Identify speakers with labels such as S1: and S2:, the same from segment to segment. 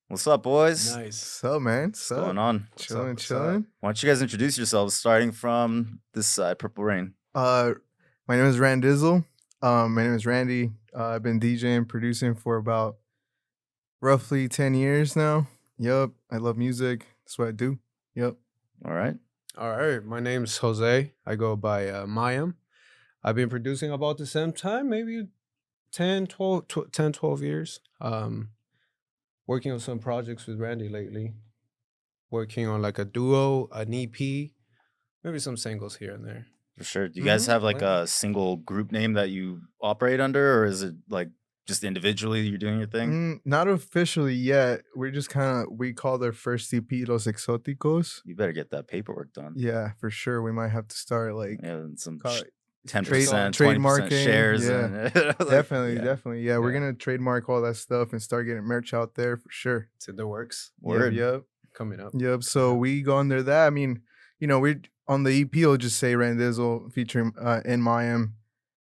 S1: What's up, boys?
S2: Nice.
S3: What's up, man?
S1: What's going on?
S3: Chilling,
S2: What's
S3: chilling.
S1: Why don't you guys introduce yourselves, starting from this side, Purple Rain?
S3: My name is Randizzle. My name is Randy. I've been DJing, producing for about roughly 10 years now. Yup. I love music. That's what I do. Yup.
S1: All right.
S2: All right. My name's Jose. I go by Mayam. I've been producing about the same time, maybe 10, 12 years. Working on some projects with Randy lately. Working on like a duo, an EP, maybe some singles here and there.
S1: For sure. Do you guys have like a single group name that you operate under, or is it like just individually you're doing your thing?
S3: Not officially yet. We're just we call their first EP Los Exóticos.
S1: You better get that paperwork done.
S3: Yeah, for sure. We might have to start like
S1: and some
S3: call it
S1: 10%, 20%
S3: trademarking,
S1: shares.
S3: yeah.
S1: And, like,
S3: definitely. Yeah, we're gonna trademark all that stuff and start getting merch out there for sure.
S2: It's in the works.
S1: Word.
S3: Yep.
S2: Coming up.
S3: Yep. So we go under that. I mean, we on the EP will just say Randizzle featuring in Mayam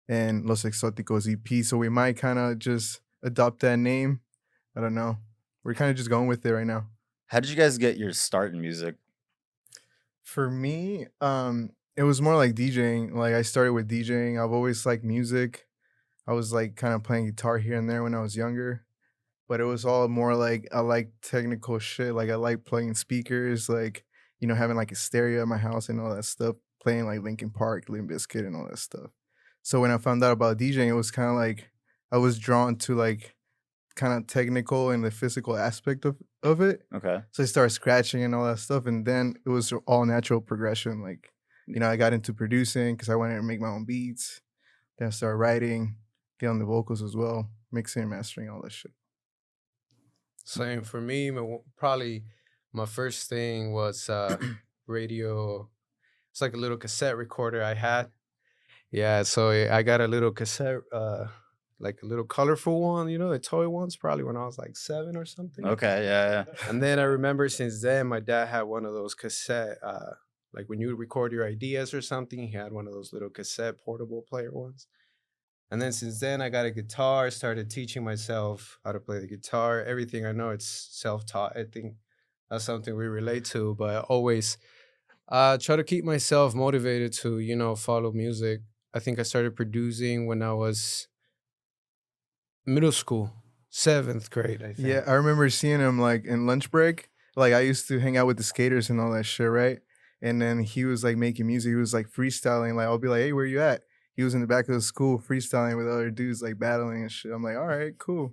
S3: and Los Exóticos EP. So we might kind of just adopt that name. I don't know. We're kind of just going with it right now.
S1: How did you guys get your start in music?
S3: For me, it was more like DJing. Like I started with DJing. I've always liked music. I was like kind of playing guitar here and there when I was younger, but it was all more like I like technical shit. Like I like playing speakers, like having like a stereo at my house and all that stuff. Playing like Linkin Park, Limp Bizkit, and all that stuff. So when I found out about DJing, it was kind of like I was drawn to like kind of technical and the physical aspect of it.
S1: Okay.
S3: So I started scratching and all that stuff, and then it was all natural progression. Like, I got into producing because I wanted to make my own beats. Then I started writing, get on the vocals as well, mixing and mastering, all that shit.
S2: Same for me. Probably my first thing was radio. It's like a little cassette recorder I had. Yeah, so I got a little cassette, like a little colorful one, the toy ones, probably when I was like 7 or something.
S1: Okay, yeah.
S2: And then I remember since then, my dad had one of those cassette, like when you record your ideas or something, he had one of those little cassette portable player ones. And then since then, I got a guitar, started teaching myself how to play the guitar. Everything I know, it's self-taught. I think that's something we relate to, but I always try to keep myself motivated to, follow music. I think I started producing when I was middle school, 7th grade, I think.
S3: Yeah, I remember seeing him like in lunch break. Like I used to hang out with the skaters and all that shit, right? And then he was like making music. He was like freestyling. Like I'll be like, "Hey, where you at?" He was in the back of the school freestyling with other dudes like battling and shit. I'm like, all right, cool.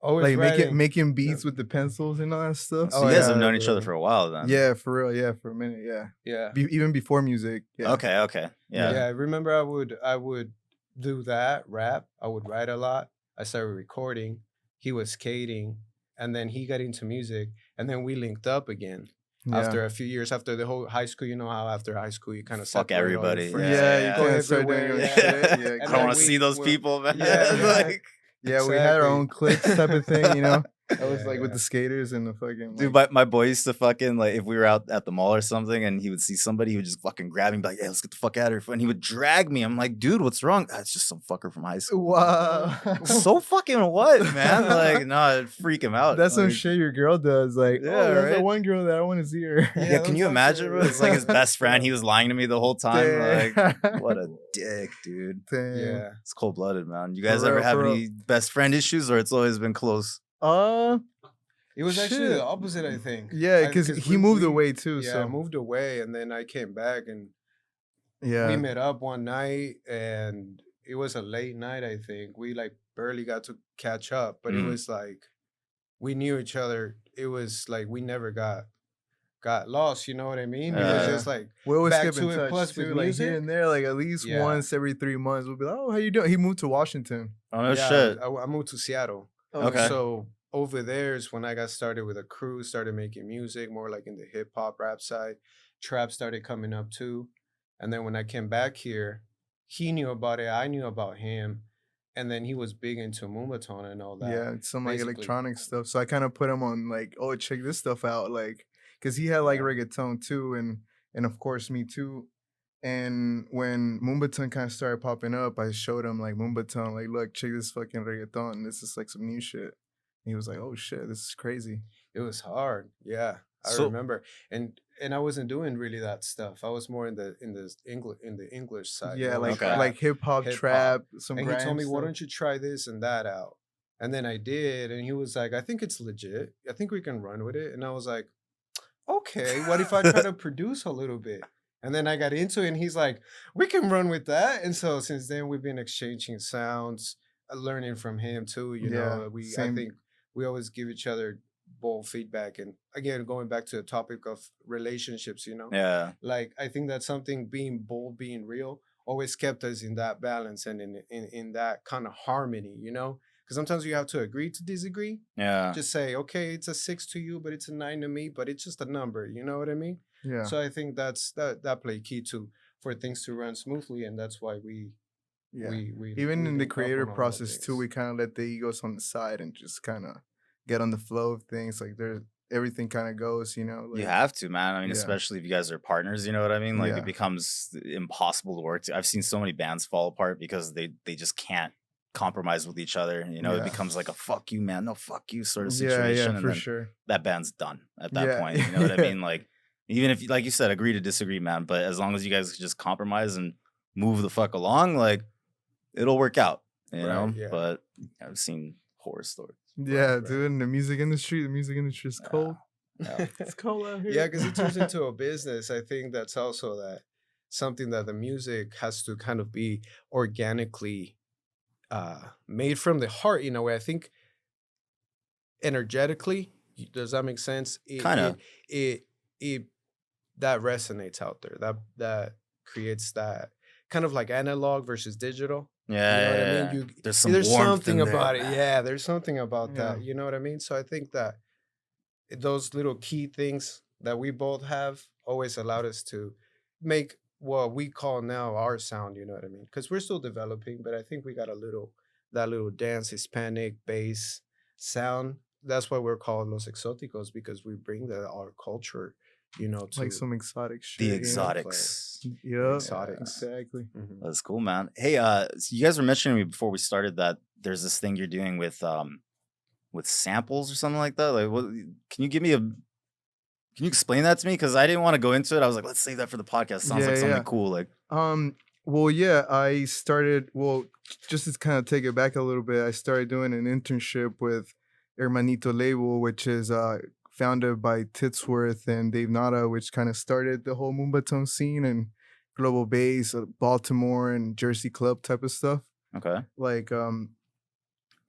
S2: Always
S3: like making beats with the pencils and all that stuff.
S1: So you guys have known each other for a while then.
S3: Yeah, for real. Yeah, for a minute. Yeah.
S2: Yeah.
S3: Even before music. Yeah.
S1: Okay. Yeah.
S2: Yeah, I remember I would do that, rap. I would write a lot. I started recording. He was skating, and then he got into music, and then we linked up again.
S3: Yeah.
S2: After a few years, after the whole high school, how after high school you kind of
S1: fuck everybody.
S3: You kind of start doing your own shit. Yeah,
S1: I don't want to see those people, man.
S3: Yeah, we had our own cliques type of thing, I was like with the skaters and the fucking
S1: dude. My boy used to fucking like if we were out at the mall or something, and he would see somebody, he would just fucking grab me, and be like, "Hey, let's get the fuck out of here!" And he would drag me. I'm like, "Dude, what's wrong?" It's just some fucker from high school.
S3: Wow.
S1: So fucking what, man? Like, no, it'd freak him out.
S3: That's some shit your girl does. Like, that's that one girl that I want to see her.
S1: Yeah, can you imagine? Bro? It's like his best friend. He was lying to me the whole time.
S3: Damn.
S1: Like, what a dick, dude.
S3: Damn.
S2: Yeah,
S1: it's cold blooded, man. You guys ever have any best friend issues, or it's always been close?
S2: It was actually the opposite, I think.
S3: Yeah, because he moved away too.
S2: Yeah,
S3: so
S2: I moved away, and then I came back, and
S3: yeah,
S2: we met up one night, and it was a late night, I think. We like barely got to catch up, but it was like we knew each other. It was like we never got lost. You know what I mean? It was just like
S3: we always
S2: back
S3: keep in
S2: to
S3: touch
S2: it. Plus
S3: too,
S2: with
S3: like
S2: music,
S3: here and there, like at least once every 3 months. We'll be like, "Oh, how you doing?" He moved to Washington.
S1: Oh no, shit.
S2: I moved to Seattle.
S1: Okay.
S2: So over there is when I got started with a crew, started making music, more like in the hip hop rap side. Trap started coming up too. And then when I came back here, he knew about it, I knew about him. And then he was big into Moombahton and all that.
S3: Yeah, some like electronic stuff. So I kind of put him on like, oh, check this stuff out. Like, because he had like reggaeton too. And of course me too. And when Moombahton kind of started popping up, I showed him like Moombahton, like, look, check this fucking reggaeton. This is like some new shit. He was like, "Oh shit, this is crazy."
S2: It was hard. Yeah, I
S1: So
S2: remember. And I wasn't doing really that stuff. I was more in the English side,
S3: Yeah, like
S1: Okay.
S2: trap,
S3: hip hop,
S2: hip hop.
S3: trap, some
S2: And he told
S3: grime
S2: me, "Why
S3: stuff.
S2: don't you try this and that out?" And then I did, and he was like, "I think it's legit. I think we can run with it." And I was like, "Okay, what if I try to produce a little bit?" And then I got into it, and he's like, "We can run with that." And so since then, we've been exchanging sounds, learning from him too.
S3: Yeah,
S2: I
S3: same.
S2: think we always give each other bold feedback. And again, going back to the topic of relationships,
S1: yeah,
S2: like I think that's something, being bold, being real, always kept us in that balance and in that kind of harmony. Because sometimes you have to agree to disagree.
S1: yeah.
S2: Just say, okay, it's a 6 to you, but it's a 9 to me, but it's just a number. You know what I mean?
S3: Yeah,
S2: So I think that play key to for things to run smoothly, and that's why
S3: yeah.
S2: we
S3: Even in the
S2: link up on
S3: creative
S2: a lot of
S3: process too, we
S2: things.
S3: kind of let the egos on the side and just kind of get on the flow of things. Like there, everything kind of goes,
S1: You
S3: like
S1: have to, man. I mean,
S3: yeah,
S1: especially if you guys are partners, you know what I mean? Like it
S3: yeah,
S1: becomes impossible to work. I've seen so many bands fall apart because they just can't compromise with each other. It
S3: yeah,
S1: becomes like a fuck you, man. No, fuck you sort of
S3: yeah, yeah,
S1: situation. And
S3: for
S1: then
S3: sure.
S1: that band's done at that
S3: Yeah,
S1: point. You know what I
S3: yeah,
S1: mean? Like, even if, like you said, agree to disagree, man. But as long as you guys just compromise and move the fuck along, like it'll work out,
S2: Right? Yeah.
S1: But I've seen horror stories.
S3: yeah,
S2: Right.
S3: dude. In the music industry is cold.
S1: Yeah.
S3: It's cold out here.
S2: Yeah, because it turns into a business. I think that's also that something that the music has to kind of be organically made from the heart in a way. I think energetically, does that make sense?
S1: Kind of.
S2: It that resonates out there. That creates that kind of like analog versus digital.
S1: Yeah,
S2: You know what I
S1: yeah,
S2: mean?
S1: yeah.
S2: You
S1: There's some
S2: there's
S1: warmth
S2: something
S1: in there,
S2: about it.
S1: man.
S2: Yeah, there's something about
S3: Yeah.
S2: that. You know what I mean? So I think that those little key things that we both have always allowed us to make what we call now our sound. You know what I mean? Because we're still developing, but I think we got that little dance Hispanic bass sound. That's why we're called Los Exóticos, because we bring our culture,
S3: Like
S2: to
S3: some exotic
S1: The
S3: shit.
S1: exotics.
S3: Yeah,
S2: exotics.
S3: exactly.
S2: Mhm.
S1: That's cool, man. Hey, so you guys were mentioning to me before we started that there's this thing you're doing with samples or something like that. Like, what? Can you explain that to me? Because I didn't want to go into it. I was like, let's save that for the podcast. Sounds like
S3: Yeah,
S1: something
S3: yeah.
S1: cool. Like,
S3: Well, yeah, I started, just to kind of take it back a little bit, I started doing an internship with Hermanito Label, which is founded by Titsworth and Dave Nada, which kind of started the whole Moombahton scene and global bass, Baltimore and Jersey club type of stuff.
S1: okay,
S3: Like,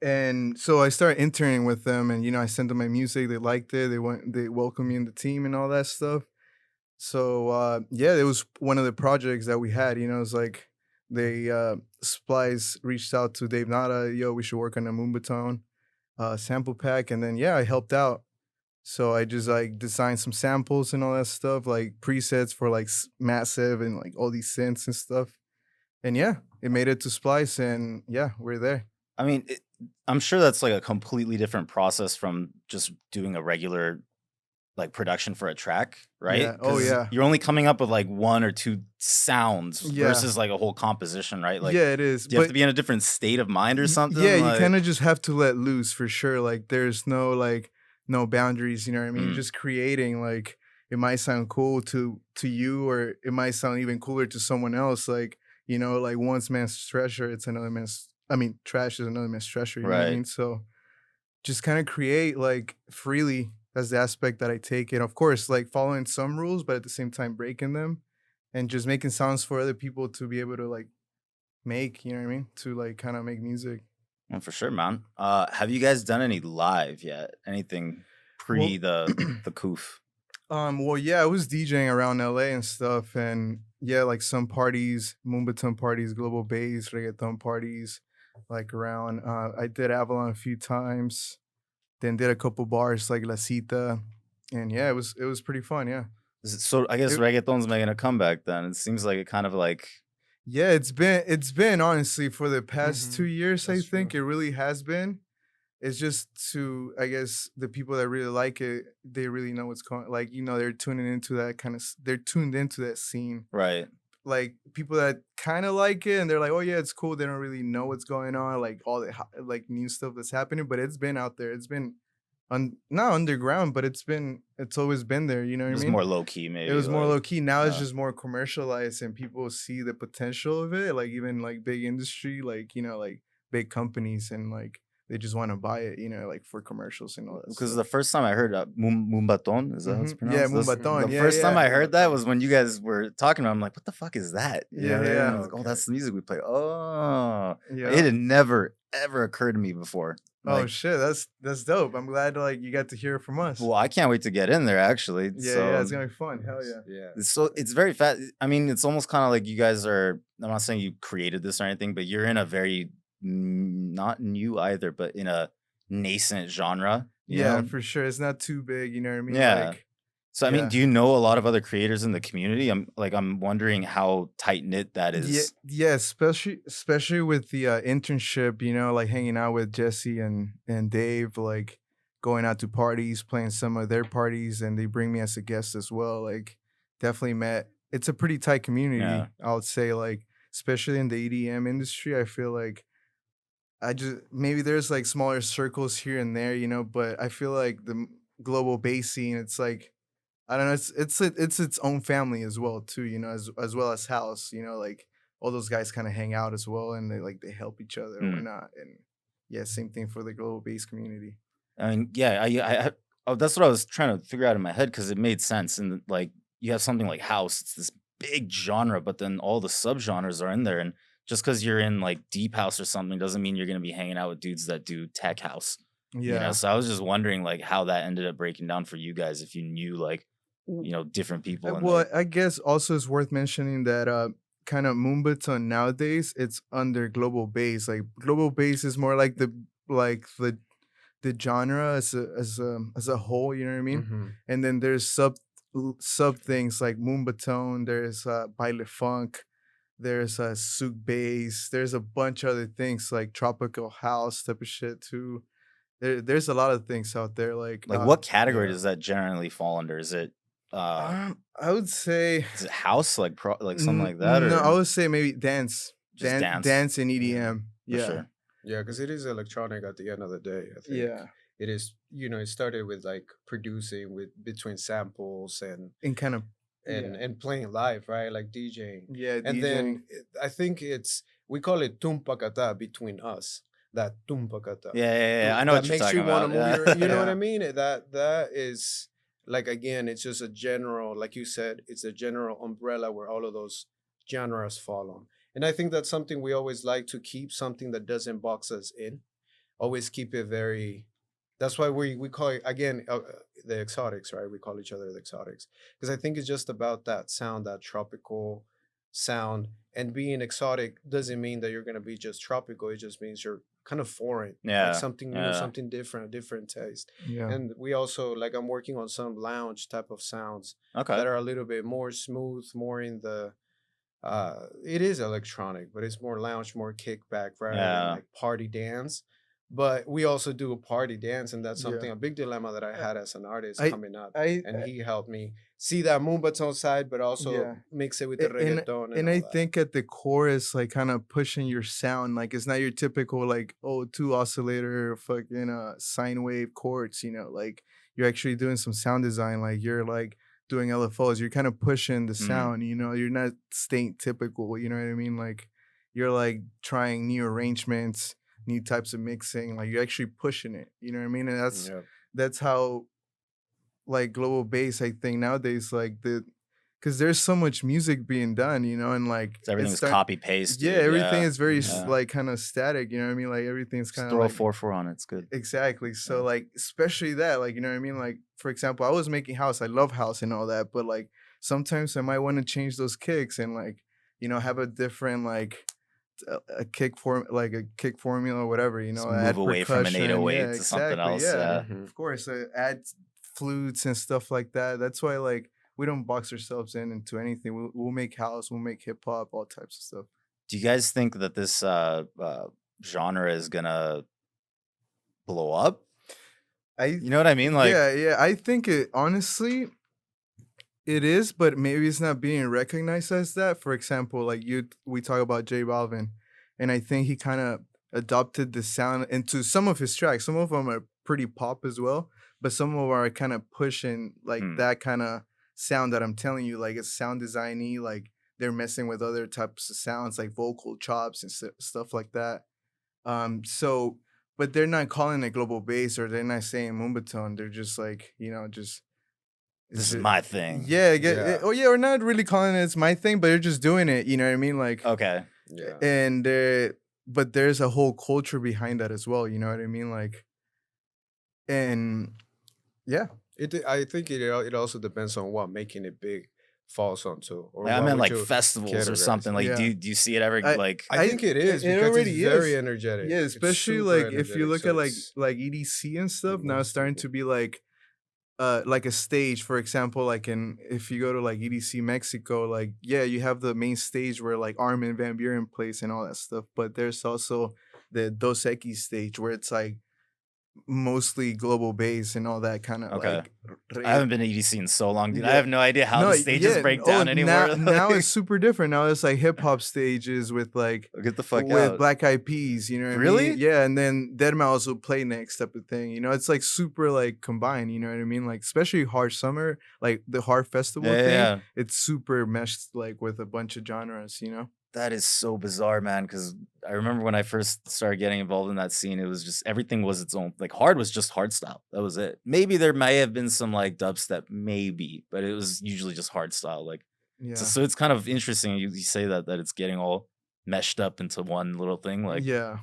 S3: and so I started interning with them, and I sent them my music. They liked it. They welcomed me in the team and all that stuff. So yeah, it was one of the projects that we had. It was like they Splice reached out to Dave Nada, yo, we should work on a Moombahton sample pack, and then yeah, I helped out. So I just like designed some samples and all that stuff, like presets for like massive and like all these synths and stuff. And yeah, it made it to Splice, and yeah, we're there.
S1: I mean, I'm sure that's like a completely different process from just doing a regular like production for a track, right?
S3: Yeah. Oh
S1: 'Cause
S3: yeah.
S1: you're only coming up with like one or two sounds
S3: Yeah.
S1: versus like a whole composition, right? Like,
S3: Yeah, it is.
S1: do you have
S3: But
S1: to be in a different state of mind or something?
S3: yeah, you
S1: Like,
S3: kind of just have to let loose for sure. Like there's no boundaries, you know what I mean? You're
S1: Mm.
S3: just creating. Like it might sound cool to you, or it might sound even cooler to someone else. Like, like one's man's treasure, it's another man's, I mean, trash is another man's treasure, you know what I
S1: Right.
S3: mean? So just kind of create like freely. That's the aspect that I take. And of course, like following some rules, but at the same time breaking them, and just making sounds for other people to be able to like make, you know what I mean? To like kind of make music.
S1: Well, for sure, man. Have you guys done any live yet? Anything pre
S3: Well,
S1: the coof?
S3: well, yeah, I was DJing around LA and stuff, and yeah, like some parties, Moombahton parties, global bass, reggaeton parties, like around. I did Avalon a few times, then did a couple bars like La Cita, and yeah, it was pretty fun. Yeah,
S1: So I guess
S3: It-
S1: reggaeton's making a comeback then. It seems like it kind of like
S3: yeah, it's been honestly for the past
S2: Mhm.
S3: 2 years. I
S2: That's
S3: think
S2: true.
S3: it really has been. It's just to, I guess, the people that really like it, they really know what's going. Like they're tuning into that kind of. They're tuned into that scene.
S1: right.
S3: like people that kind of like it and they're like, oh yeah, it's cool. They don't really know what's going on, like all the like new stuff that's happening, but it's been out there. It's been not underground, but it's always been there. You know what
S1: It
S3: I
S1: was
S3: mean?
S1: more low key,
S3: It
S1: maybe.
S3: was more
S1: Like,
S3: low key. Now it's
S1: uh,
S3: just more commercialized, and people see the potential of it. Like even like big industry, like like big companies, and like they just want to buy it. Like for commercials and all that
S1: because
S3: stuff.
S1: the first time I heard Moombaton, is that how it's
S3: Yeah,
S1: pronounced?
S3: Moombahton.
S1: The
S3: Yeah,
S1: first time
S3: yeah,
S1: I heard that
S2: Moombahton.
S1: was when you guys were talking about it. I'm like, what the fuck is that? You know
S3: yeah,
S1: what I mean? I
S3: yeah,
S1: was like, oh,
S2: Okay.
S1: that's the music we play. Oh, like, it
S3: yeah.
S1: had never, ever occurred to me before.
S3: Oh
S1: Like,
S3: shit, that's dope. I'm glad like you got to hear it from us.
S1: well, I can't wait to get in there, actually.
S3: Yeah, yeah,
S1: So,
S3: it's gonna be fun. Hell yeah.
S2: Yeah.
S1: it's very fast. I mean, it's almost kind of like you guys are, I'm not saying you created this or anything, but you're in a very, not new either, but in a nascent genre, you
S3: Yeah,
S1: know?
S3: for sure. It's not too big. You know what I mean?
S1: Yeah.
S3: Like,
S1: So I mean,
S3: yeah.
S1: do you know a lot of other creators in the community? I'm wondering how tight knit that
S3: Yeah,
S1: is.
S3: yeah, especially with the internship, like hanging out with Jesse and Dave, like going out to parties, playing some of their parties, and they bring me as a guest as well. Like, definitely met. It's a pretty tight
S1: Yeah.
S3: community, I would say. Like, especially in the EDM industry, I feel like I just maybe there's like smaller circles here and there, but I feel like the global bass scene, it's like I don't know. It's its own family as well too. As well as house. Like all those guys kind of hang out as well, and they help each other and
S1: Mm.
S3: whatnot. And yeah, same thing for the global bass community.
S1: I mean, yeah, oh, that's what I was trying to figure out in my head because it made sense. And like, you have something like house, it's this big genre, but then all the subgenres are in there. And just because you're in like deep house or something doesn't mean you're going to be hanging out with dudes that do tech house.
S3: Yeah.
S1: So I was just wondering like how that ended up breaking down for you guys if you knew like, different people in
S3: Well,
S1: there.
S3: I guess also it's worth mentioning that kind of Moombahton nowadays it's under global bass. Like global bass is more like the genre as a whole. You know what I mean?
S2: Mm-hmm.
S3: And then there's sub things like Moombahton. There's baile funk. There's souk bass. There's a bunch of other things like tropical house type of shit too. There's a lot of things out there. Like
S1: Like, what category
S2: yeah.
S1: does that generally fall under? Is it
S3: I would say
S1: is it house like like something like that,
S3: no. I
S1: or
S3: would say maybe dance,
S1: just dance
S3: dance and
S2: Yeah.
S3: EDM.
S1: for
S3: Yeah,
S1: sure?
S2: Yeah, because it is electronic at the end of the day. I think
S3: yeah,
S2: it is. It started with like producing with between samples and
S3: and kind of
S2: and
S3: yeah,
S2: and playing live, right? Like DJing.
S3: yeah,
S2: And
S3: DJing.
S2: then I think we call it tumpakata between us. That tumpakata.
S1: Yeah. I know
S2: That
S1: what you're
S2: makes
S1: talking
S2: you want to
S1: about.
S2: move your, you know what I
S3: Yeah.
S2: mean? That is like, again, it's just a general, like you said, it's a general umbrella where all of those genres fall on. And I think that's something we always like to keep, something that doesn't box us in. Always keep it very. That's why we call it, again, the exotics, right? We call each other the exotics because I think it's just about that sound, that tropical sound. And being exotic doesn't mean that you're gonna be just tropical. It just means you're kind of foreign, like
S1: Yeah,
S2: something new,
S1: yeah.
S2: something different, a different taste.
S3: Yeah,
S2: And we also, like, I'm working on some lounge type of sounds
S1: Okay.
S2: that are a little bit more smooth, more in the it is electronic, but it's more lounge, more kickback rather than
S1: Yeah.
S2: like party dance. But we also do a party dance, and that's
S3: yeah.
S2: something, a big dilemma that I had as an artist
S3: I
S2: coming up.
S3: I
S2: And he helped me see that Moombahton side, but also
S3: yeah.
S2: mix it with the
S3: And
S2: reggaeton and
S3: and
S2: all
S3: I
S2: that.
S3: think at the core is like kind of pushing your sound. Like it's not your typical like two oscillator fucking sine wave chords. Like you're actually doing some sound design. Like you're like doing LFOs. You're kind of pushing the
S1: Mhm.
S3: sound. You're not staying typical. You know what I mean? Like you're like trying new arrangements, new types of mixing. Like you're actually pushing it. You know what I mean? And
S2: Yeah.
S3: that's how like global bass, I think nowadays, like because there's so much music being done, and like
S1: So everything
S3: it's
S1: was copy paste.
S3: yeah, everything
S1: Yeah.
S3: is very
S1: Yeah.
S3: like kind of static. You know what I mean? Like everything's
S1: Just
S3: kind of
S1: throw a
S3: like
S1: 4/4 on it. It's good.
S3: exactly. So
S1: Yeah.
S3: like especially that, like you know what I mean? Like for example, I was making house. I love house and all that, but like sometimes I might want to change those kicks and like have a different like a kick form like a kick formula or whatever.
S1: Just
S3: Add
S1: move away from an
S3: percussion.
S1: 808
S3: Yeah,
S1: to something
S3: exactly.
S1: else.
S3: Yeah,
S1: Yeah.
S2: Mhm.
S3: of course. Add flutes and stuff like that. That's why like we don't box ourselves into anything. We'll make house, we'll make hip hop, all types of stuff.
S1: Do you guys think that this genre is gonna blow up?
S3: I
S1: You know what I mean? Like,
S3: yeah. I think it honestly. It is, but maybe it's not being recognized as that. For example, like we talk about J Balvin, and I think he kind of adopted the sound into some of his tracks. Some of them are pretty pop as well, but some of them are kind of pushing like
S1: Hmm.
S3: that kind of sound that I'm telling you. Like it's sound designy, like they're messing with other types of sounds, like vocal chops and stuff like that. So, but they're not calling it global bass, or they're not saying Moombahton. They're just like, just
S1: This
S3: is
S1: is
S3: it,
S1: my thing.
S3: yeah,
S2: Yeah.
S3: oh yeah, we're not really calling it it's my thing, but they're just doing it. You know what I mean? Like,
S1: Okay.
S2: Yeah.
S3: and but there's a whole culture behind that as well. You know what I mean? Like, and yeah,
S2: I think it also depends on what making it big falls onto, or
S1: Like, I
S2: what
S1: meant
S2: would
S1: like
S2: you
S1: festivals or
S2: categorize
S1: something.
S2: it.
S1: Like,
S3: yeah.
S1: do you see it ever
S3: I-
S1: like?
S2: I think it is because
S3: already
S2: it's very
S3: is.
S2: energetic.
S3: Yeah,
S2: It's
S3: especially
S2: super
S3: like if you
S2: energetic,
S3: look
S2: so
S3: at
S2: it's-
S3: like EDC and stuff, now
S2: moves
S3: it's starting
S2: people.
S3: to be like a stage. For example, like if you go to like EDC Mexico, like yeah, you have the main stage where like Armin van Buren plays and all that stuff, but there's also the Dos Equis stage where it's like mostly global bass and all that kind of
S1: Okay.
S3: like
S1: I haven't been to EDC in so long, dude. I
S3: Yeah.
S1: have no idea how the stages break down anymore.
S3: Now
S1: Like,
S3: it's super different. Now it's like hip hop stages with like
S1: get the fuck
S3: with
S1: out.
S3: Black Eyed Peas, you know what I
S1: Really?
S3: mean? Yeah, and then Dead Mouse will play next type of thing. You know, it's like super like combined, you know what I mean? Like especially Hard Summer, like the Hard Festival
S1: Yeah,
S3: thing,
S1: yeah.
S3: it's super meshed like with a bunch of genres, you know?
S1: That is so bizarre, man. Because I remember when I first started getting involved in that scene, it was just everything was its own. Like hard was just hard style. That was it. Maybe there may have been some like dubstep, maybe, but it was usually just hard style. Like
S3: Yeah.
S1: so it's kind of interesting. You say that it's getting all meshed up into one little thing. Like
S3: yeah.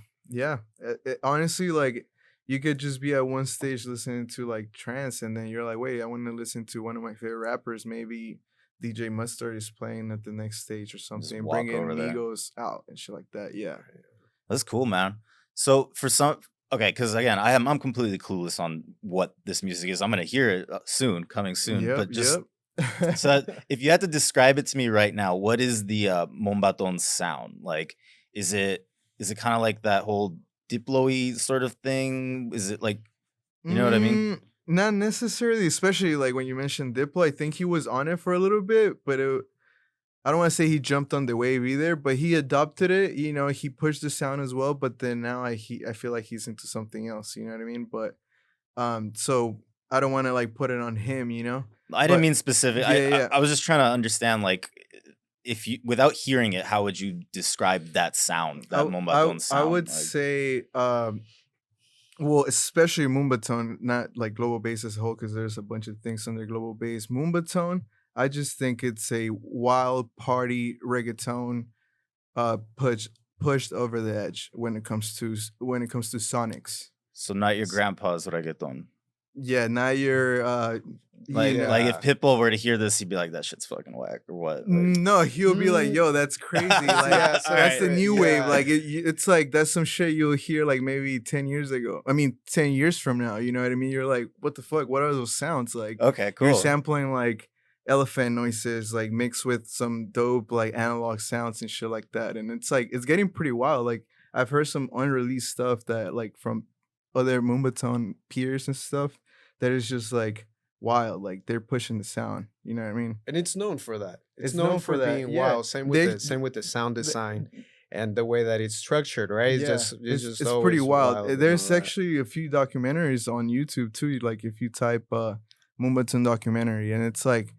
S3: Honestly, like you could just be at one stage listening to like trance, and then you're like, wait, I want to listen to one of my favorite rappers. Maybe DJ Mustard is playing at the next stage or something.
S1: walk
S3: Bringing
S1: over there.
S3: Migos out and shit like that. Yeah.
S1: that's cool, man. So for some, okay, because again, I'm completely clueless on what this music is. I'm gonna hear it soon, coming soon. But just
S3: yep.
S1: so if you had to describe it to me right now, what is the Moombahton sound? Like, is it kind of like that whole Diplo-y sort of thing? Is it like, you know what I mean?
S3: Not necessarily, especially like when you mentioned Diplo. I think he was on it for a little bit, but I don't want to say he jumped on the wave either, but he adopted it. You know, he pushed the sound as well. But then now I feel like he's into something else. You know what I mean? But so I don't want to like put it on him. You know?
S1: I didn't
S3: But-
S1: mean specific.
S3: yeah.
S1: I was just trying to understand, like, if you without hearing it, how would you describe that sound, that Moombahton sound?
S3: I would
S1: Like,
S3: say, well, especially Moombahton, not like global bass as a whole, because there's a bunch of things under global bass. Moombahton, I just think it's a wild party reggaeton, pushed over the edge when it comes to sonics.
S1: so not your
S2: Yes.
S1: grandpa's reggaeton.
S3: Yeah, now you're
S1: Like,
S3: you know,
S1: like if Pitbull were to hear this, he'd be like, "That shit's fucking whack," or what? Like,
S3: no, he'll be like,
S2: Mm.
S3: "Yo, that's crazy!" Like
S2: Yeah, so
S3: that's the
S2: alright,
S3: new wave.
S2: yeah.
S3: Like it's like that's some shit you'll hear like maybe 10 years ago. I mean, 10 years from now. You know what I mean? You're like, "What the fuck? What are those sounds like?"
S1: okay, cool.
S3: You're sampling like elephant noises, like mixed with some dope like analog sounds and shit like that. And it's like it's getting pretty wild. Like I've heard some unreleased stuff that like from other Moombahton peers and stuff that is just like wild. Like they're pushing the sound. You know what I mean?
S2: And it's known for that. It's
S3: It's
S2: known,
S3: known
S2: for
S3: for that,
S2: being
S3: yeah.
S2: wild. Same
S3: They-
S2: with the sound design and the way that it's structured, right? It's
S3: Yeah,
S2: just it's just
S3: it's pretty
S2: always
S3: wild.
S2: and
S3: There's
S2: all that.
S3: actually a few documentaries on YouTube too. Like if you type Moombahton documentary, and it's like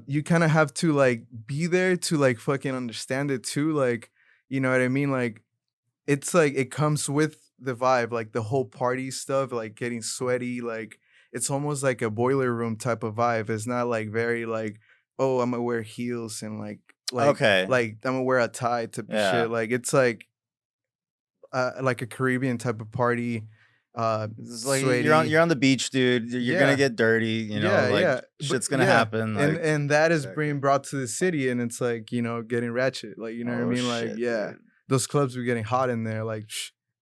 S3: you kind of have to like be there to like fucking understand it too. Like, you know what I mean? Like it's like it comes with the vibe, like the whole party stuff, like getting sweaty, like it's almost like a boiler room type of vibe. It's not like very like, oh, I'm gonna wear heels and like
S1: Okay.
S3: like I'm gonna wear a tie type of
S1: Yeah.
S3: shit. Like it's like a Caribbean type of party.
S1: It's like
S3: sweaty.
S1: you're on the beach, dude. You're
S3: Yeah.
S1: gonna get dirty. You know, like
S3: But-
S1: shit's gonna
S3: yeah.
S1: happen. Like,
S3: and that is
S2: Exactly.
S3: being brought to the city, and it's like, you know, getting ratchet. Like, you know what I
S1: oh,
S3: mean? Like,
S1: shit,
S3: yeah,
S1: dude.
S3: those clubs were getting hot in there. Like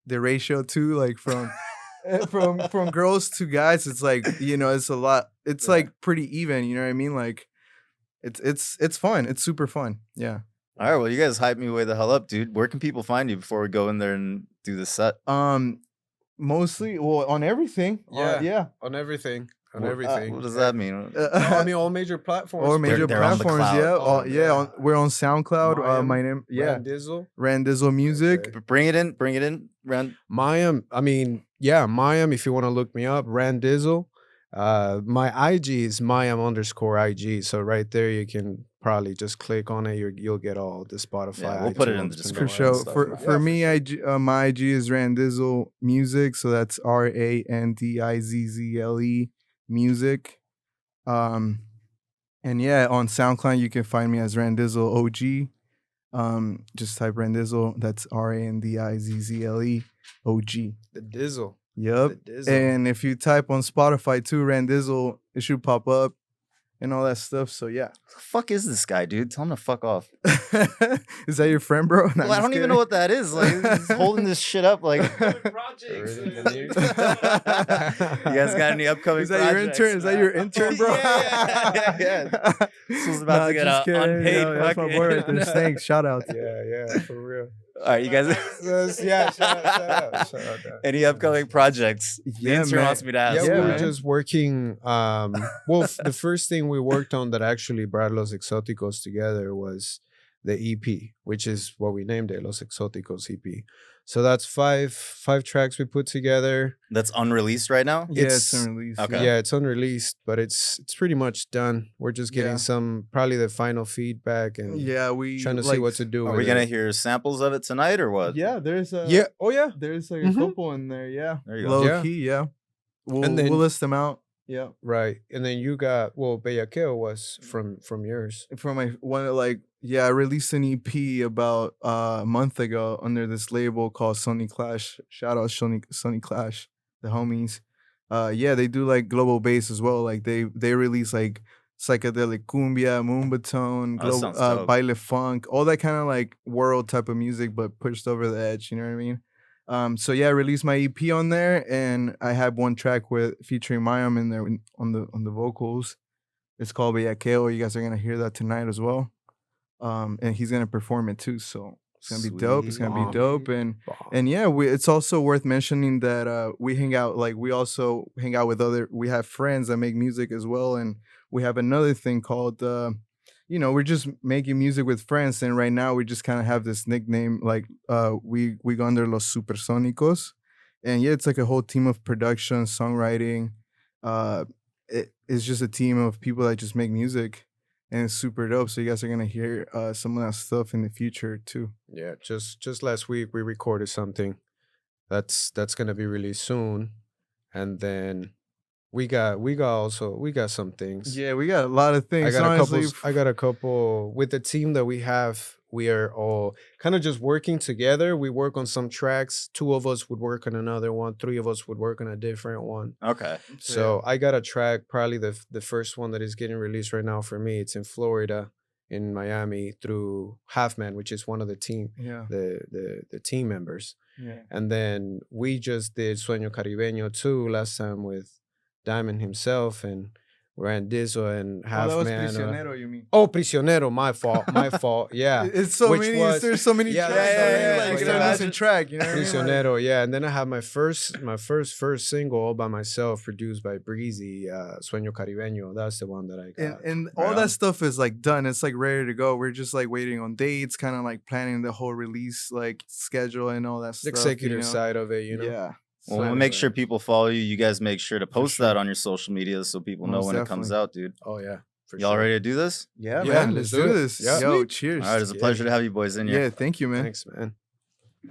S3: the ratio too, like from from girls to guys, it's like, you know, it's a lot. It's
S2: Yeah.
S3: like pretty even. You know what I mean? Like it's fun. It's super fun. Yeah.
S1: All right, well, you guys hype me way the hell up, dude. Where can people find you before we go in there and do the set?
S3: Mostly, well, on everything.
S2: Yeah.
S3: Yeah.
S2: On everything. on
S1: What
S2: everything.
S1: does that mean?
S2: No, I mean all major platforms.
S3: Or
S2: bro.
S3: major
S1: they're on the
S3: platforms,
S1: cloud.
S3: yeah.
S2: Oh,
S3: Yeah,
S2: yeah.
S3: we're on SoundCloud.
S2: Mayam,
S3: My name, yeah,
S2: Randizzle.
S3: Randizzle Music.
S2: Okay.
S1: Bring it in, Ren.
S2: Mayam, I mean, yeah, Mayam, if you want to look me up, Randizzle. My IG is Mayam_IG. So right there you can probably just click on it. You'll get all the Spotify.
S1: Yeah, we'll put it in the
S2: iTunes,
S1: description.
S3: For
S1: and
S3: sure.
S1: stuff.
S3: For
S2: Yeah,
S3: for
S2: for
S3: me,
S2: sure.
S3: my IG is Randizzle Music, so that's RANDIZZLE Music. And yeah, on SoundCloud you can find me as Randizzle OG. Just type Randizzle. That's RANDIZZLE OG.
S2: The Dizzle.
S3: Yep.
S2: The Dizzle.
S3: And if you type on Spotify too, Randizzle, it should pop up and all that stuff. So yeah.
S1: The fuck is this guy, dude? Tell him to fuck off.
S3: Is that your friend, bro? No,
S1: Well, I don't even know what that is. Like, he's holding this shit up. Like,
S2: Projects.
S1: you guys got any upcoming
S3: Is that your
S1: projects?
S3: intern? Is that your intern, bro?
S1: yeah. This was about to get
S3: just
S1: an
S3: kidding.
S1: unpaid
S3: Yo, that's my
S1: fucking-
S3: boy right there. Thanks. Shout out.
S2: Yeah, for real.
S1: All right, you guys.
S2: Yeah, shout out.
S1: Any upcoming projects? The
S3: Yeah,
S1: intern
S3: man.
S1: wants me to ask.
S2: Yeah,
S3: Yeah,
S2: we were
S3: man.
S2: just working. Well, the first thing we worked on that actually brought Los Exóticos together was the EP, which is what we named it, Los Exóticos EP. So that's five tracks we put together.
S1: That's unreleased right now.
S3: Yeah,
S2: It's-
S3: it's unreleased.
S1: Okay.
S2: Yeah, it's unreleased, but it's pretty much done. We're just getting
S3: Yeah.
S2: probably the final feedback and
S3: Yeah, we
S2: trying to see
S3: like,
S2: what to do.
S1: Are
S2: with
S1: we gonna
S2: it.
S1: hear samples of it tonight or what?
S3: Yeah, there's a
S2: Yeah. Oh yeah.
S3: there's like
S2: Mhm.
S3: a couple in there. Yeah,
S1: There you go.
S3: low
S2: Yeah.
S3: key. Yeah, we'll
S2: And then-
S3: we'll list them out. Yeah,
S2: Right. And then you got Bellaqueo was from yours.
S3: from my one I released an EP about a month ago under this label called Sony Clash. Shout out Sony Clash, the homies. Yeah, they do like global bass as well. Like they release like psychedelic cumbia, Moombahton,
S1: Oh, that sounds dope.
S3: baile funk, all that kind of like world type of music, but pushed over the edge. You know what I mean? So yeah, I released my EP on there, and I have one track with featuring Mayam in there on the vocals. It's called Bellaqueo. You guys are gonna hear that tonight as well. And he's gonna perform it too. So it's gonna be dope. It's gonna be
S2: Sweet.
S3: dope. And yeah, it's also worth mentioning that we hang out. Like we also hang out with we have friends that make music as well, and we have another thing called we're just making music with friends. And right now we just kind of have this nickname, like we go under Los Supersónicos. And yeah, it's like a whole team of production, songwriting. It's just a team of people that just make music, and it's super dope. So you guys are gonna hear some of that stuff in the future too.
S2: Yeah, just last week we recorded something that's gonna be released soon, and then we got some things.
S3: Yeah, we got a lot of things.
S2: I got
S3: honestly.
S2: a couple with the team that we have. We are all kind of just working together. We work on some tracks. 2 of us would work on another one. 3 of us would work on a different one.
S1: Okay.
S2: So I got a track, probably the first one that is getting released right now for me. It's in Florida, in Miami, through Halfman, which is one of the team,
S3: Yeah,
S2: the team members.
S3: yeah.
S2: And then we just did Sueño Caribeño too last time with Diamond himself and Randizzle and
S3: Oh, that was
S2: Halfman.
S3: Prisionero, you mean?
S2: Oh, Prisionero, my fault. Yeah.
S3: It's so
S2: Which
S3: many.
S2: was-
S3: There's so many
S2: Yeah,
S3: tracks.
S2: yeah,
S3: that
S2: yeah,
S3: are,
S2: yeah,
S3: like,
S2: you
S3: they're
S2: can
S3: missing track. You know what I mean? Like,
S2: Prisionero, yeah. And then I have my first single all by myself, produced by Breezy, Sueño Caribeño. That's the one that I got.
S3: and
S1: Right
S3: all
S1: on.
S3: that stuff is like done. It's like ready to go. We're just like waiting on dates, kind of like planning the whole release like schedule and all that
S2: the
S3: stuff.
S2: executive side of it, you know.
S3: Yeah.
S1: Well,
S2: So-
S1: we'll make sure people follow you. You guys make sure to post that on your social media so people know
S3: Most
S1: when it comes
S3: definitely.
S1: out, dude.
S2: Oh yeah. For
S1: Y'all
S2: sure.
S1: ready to do this?
S3: Yeah,
S2: Yeah,
S3: man.
S2: let's
S3: Let's
S2: do
S3: do
S2: it.
S3: this.
S2: Yeah.
S3: Yo,
S2: Sweet.
S3: cheers.
S1: All right, it's a
S2: Yeah.
S1: pleasure to have you boys in here.
S3: Yeah, thank you, man.
S2: Thanks, man.